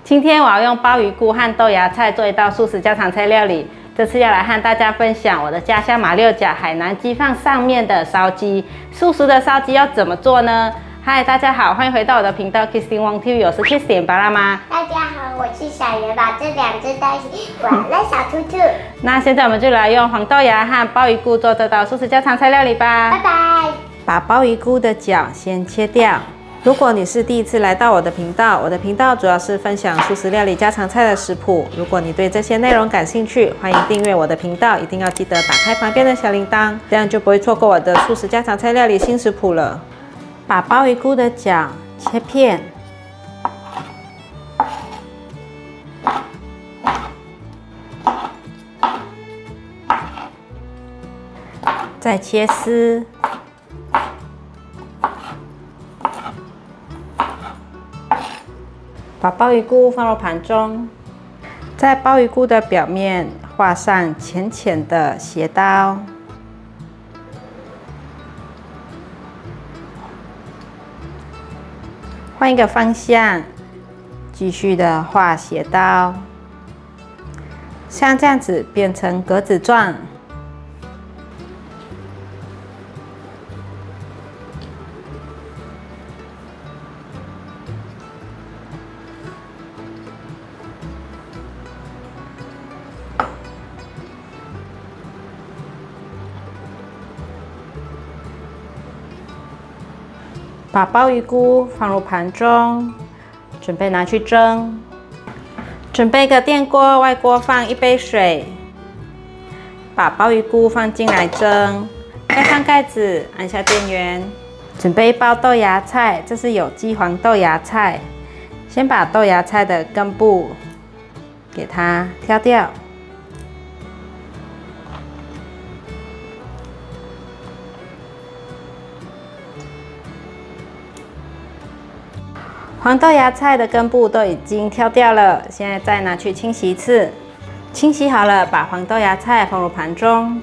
今天我要用鲍鱼菇和豆芽菜做一道素食家常菜料理。这次要来和大家分享我的家乡马六甲海南鸡饭上面的烧鸡。素食的烧鸡要怎么做呢？嗨，大家好，欢迎回到我的频道 Kissing Wang TV， 我是 Kissing 巴拉妈。大家好，我是小圆，把这两只带晚了小兔兔。那现在我们就来用黄豆芽和鲍鱼菇做这道素食家常菜料理吧。拜拜。把鲍鱼菇的脚先切掉。如果你是第一次来到我的频道，我的频道主要是分享素食料理家常菜的食谱。如果你对这些内容感兴趣，欢迎订阅我的频道，一定要记得打开旁边的小铃铛，这样就不会错过我的素食家常菜料理新食谱了。把鲍鱼菇的脚切片，再切丝。把鲍鱼菇放入盘中，在鲍鱼菇的表面画上浅浅的斜刀，换一个方向，继续的画斜刀，像这样子变成格子状。把鲍鱼菇放入盘中，准备拿去蒸。准备一个电锅，外锅放1杯水，把鲍鱼菇放进来蒸，盖上盖子，按下电源。准备一包豆芽菜，这是有机黄豆芽菜。先把豆芽菜的根部给它挑掉。黄豆芽菜的根部都已经挑掉了，现在再拿去清洗一次。清洗好了，把黄豆芽菜放入盘中。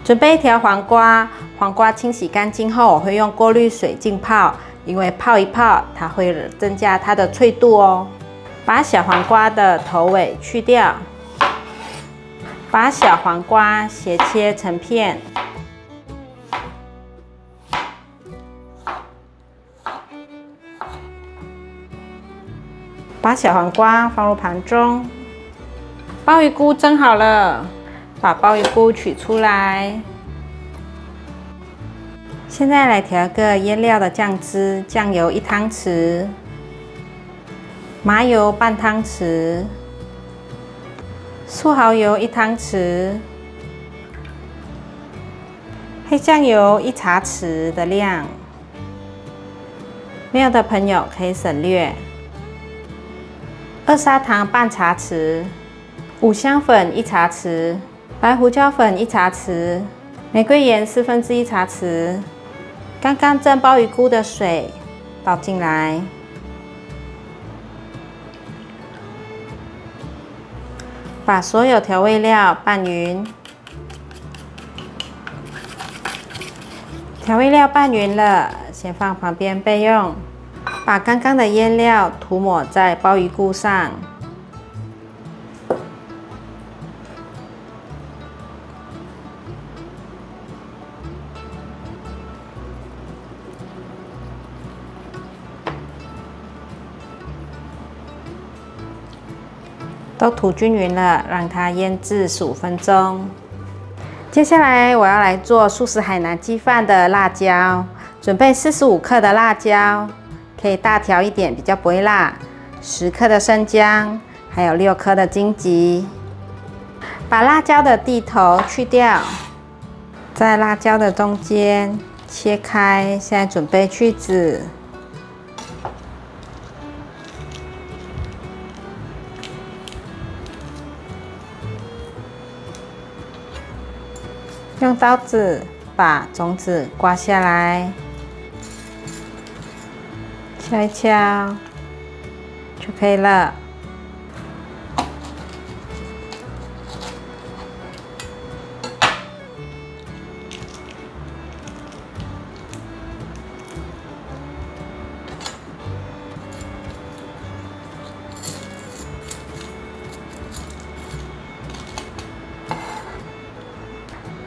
准备一条黄瓜，黄瓜清洗干净后，我会用过滤水浸泡，因为泡一泡，它会增加它的脆度哦。把小黄瓜的头尾去掉，把小黄瓜斜切成片。把小黄瓜放入盘中，鲍鱼菇蒸好了，把鲍鱼菇取出来。现在来调个腌料的酱汁，酱油1汤匙，麻油半汤匙，素蚝油1汤匙，黑酱油1茶匙的量，没有的朋友可以省略。2砂糖半茶匙，五香粉1茶匙，白胡椒粉1茶匙，玫瑰盐1/4茶匙。刚刚蒸鲍鱼菇的水倒进来，把所有调味料拌匀。调味料拌匀了，先放旁边备用。把刚刚的腌料涂抹在鲍鱼菇上，都涂均匀了，让它腌制15分钟。接下来我要来做素食海南鸡饭的辣椒，准备45克的辣椒。可以大条一点，比较不会辣。10克的生姜，还有6颗的荆棘。把辣椒的蒂头去掉，在辣椒的中间切开。现在准备去籽，用刀子把种子刮下来。敲一敲就可以了。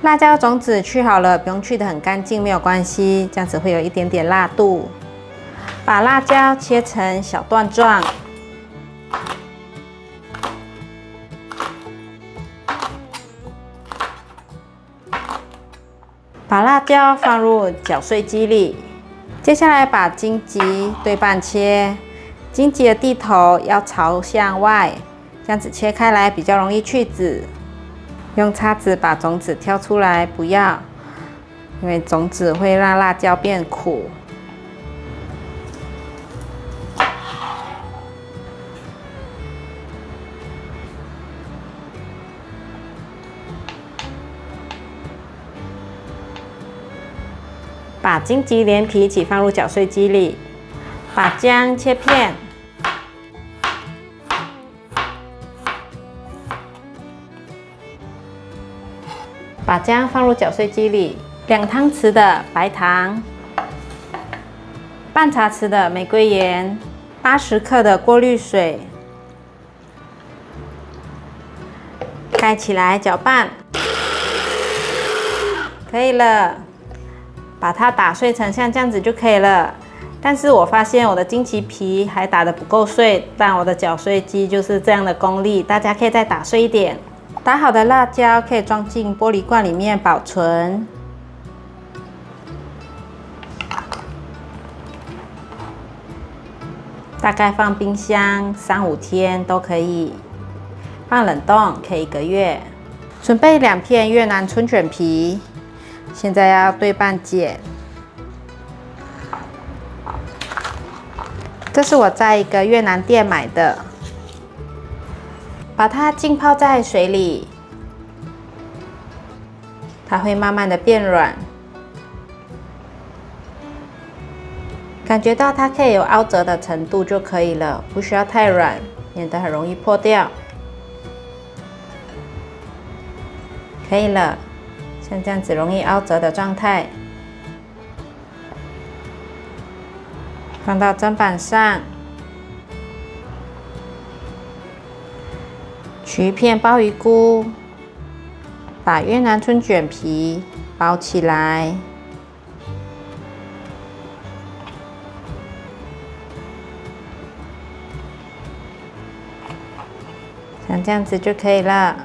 辣椒种子去好了，不用去得很干净，没有关系，这样子会有一点点辣度。把辣椒切成小段状，把辣椒放入搅碎机里。接下来把荆棘对半切，荆棘的蒂头要朝向外，这样子切开来比较容易去籽。用叉子把种子挑出来，不要，因为种子会让辣椒变苦。把荆棘连皮一起放入搅碎机里，把姜切片，把姜放入搅碎机里，2汤匙的白糖，半茶匙的玫瑰盐，80克的过滤水，盖起来搅拌，可以了。把它打碎成像这样子就可以了。但是我发现我的荆棘皮还打得不够碎，但我的搅碎机就是这样的功力，大家可以再打碎一点。打好的辣椒可以装进玻璃罐里面保存。大概放冰箱3-5天都可以，放冷冻可以1个月。准备2片越南春卷皮。现在要对半剪，这是我在一个越南店买的，把它浸泡在水里，它会慢慢的变软，感觉到它可以有凹折的程度就可以了，不需要太软，免得很容易破掉。可以了。像这样子容易凹折的状态，放到砧板上，取一片鲍鱼菇，把越南春卷皮包起来，像这样子就可以了。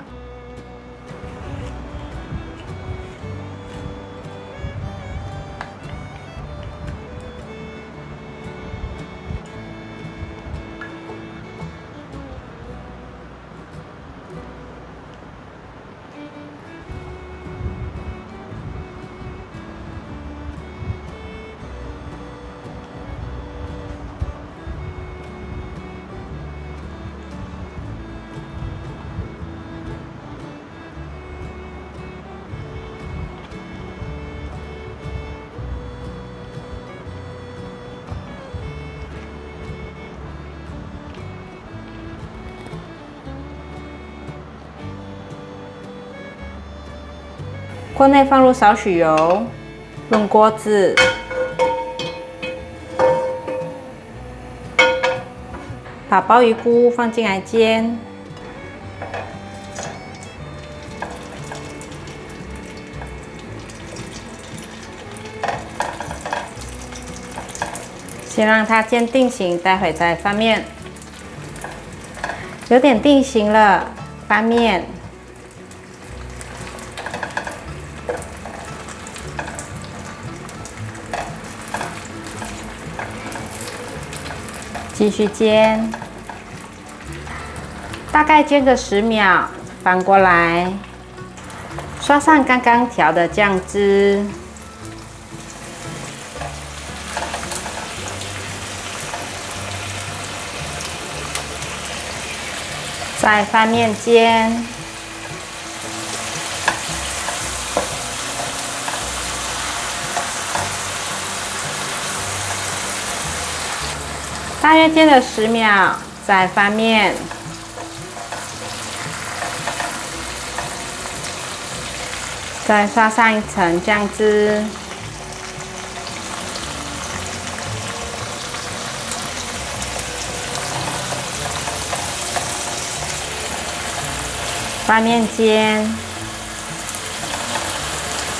锅内放入少许油，润锅子，把鲍鱼菇放进来煎，先让它煎定型，待会再翻面。有点定型了，翻面。继续煎，大概煎个10秒，翻过来，刷上刚刚调的酱汁，再翻面煎。大约煎了10秒，再翻面，再刷上一层酱汁，翻面煎，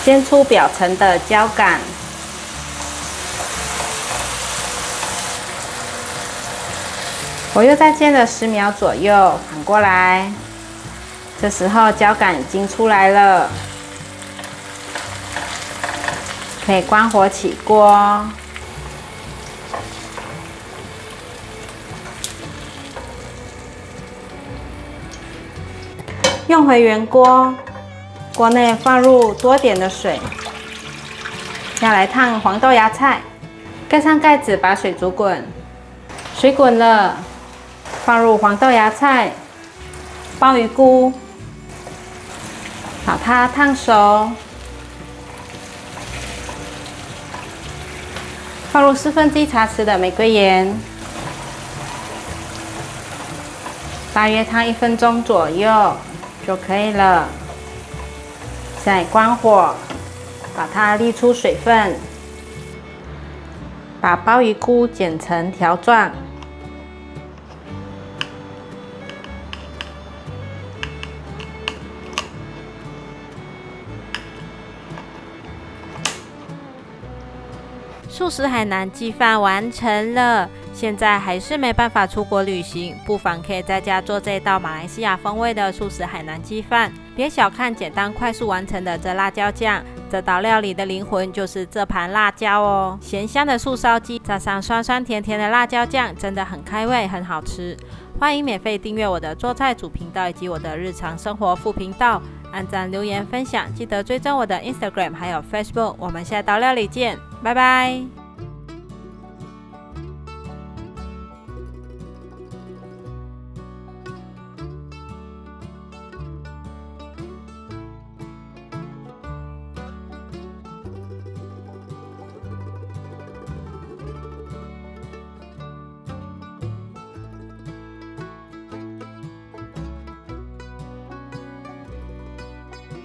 煎出表层的焦感。我又再煎了10秒左右，反过来，这时候焦感已经出来了，可以关火起锅。用回原锅，锅内放入多点的水，要来烫黄豆芽菜，盖上盖子把水煮滚，水滚了，放入黄豆芽菜、鲍鱼菇，把它烫熟，放入1/4茶匙的玫瑰盐，大约烫1分钟左右就可以了。再关火，把它沥出水分，把鲍鱼菇剪成条状。素食海南鸡饭完成了，现在还是没办法出国旅行，不妨可以在家做这道马来西亚风味的素食海南鸡饭。别小看简单快速完成的这辣椒酱，这道料理的灵魂就是这盘辣椒哦。咸香的素烧鸡加上酸酸甜甜的辣椒酱，真的很开胃，很好吃。欢迎免费订阅我的做菜主频道以及我的日常生活副频道，按赞、留言、分享，记得追踪我的 Instagram 还有 Facebook。我们下道料理见，拜拜。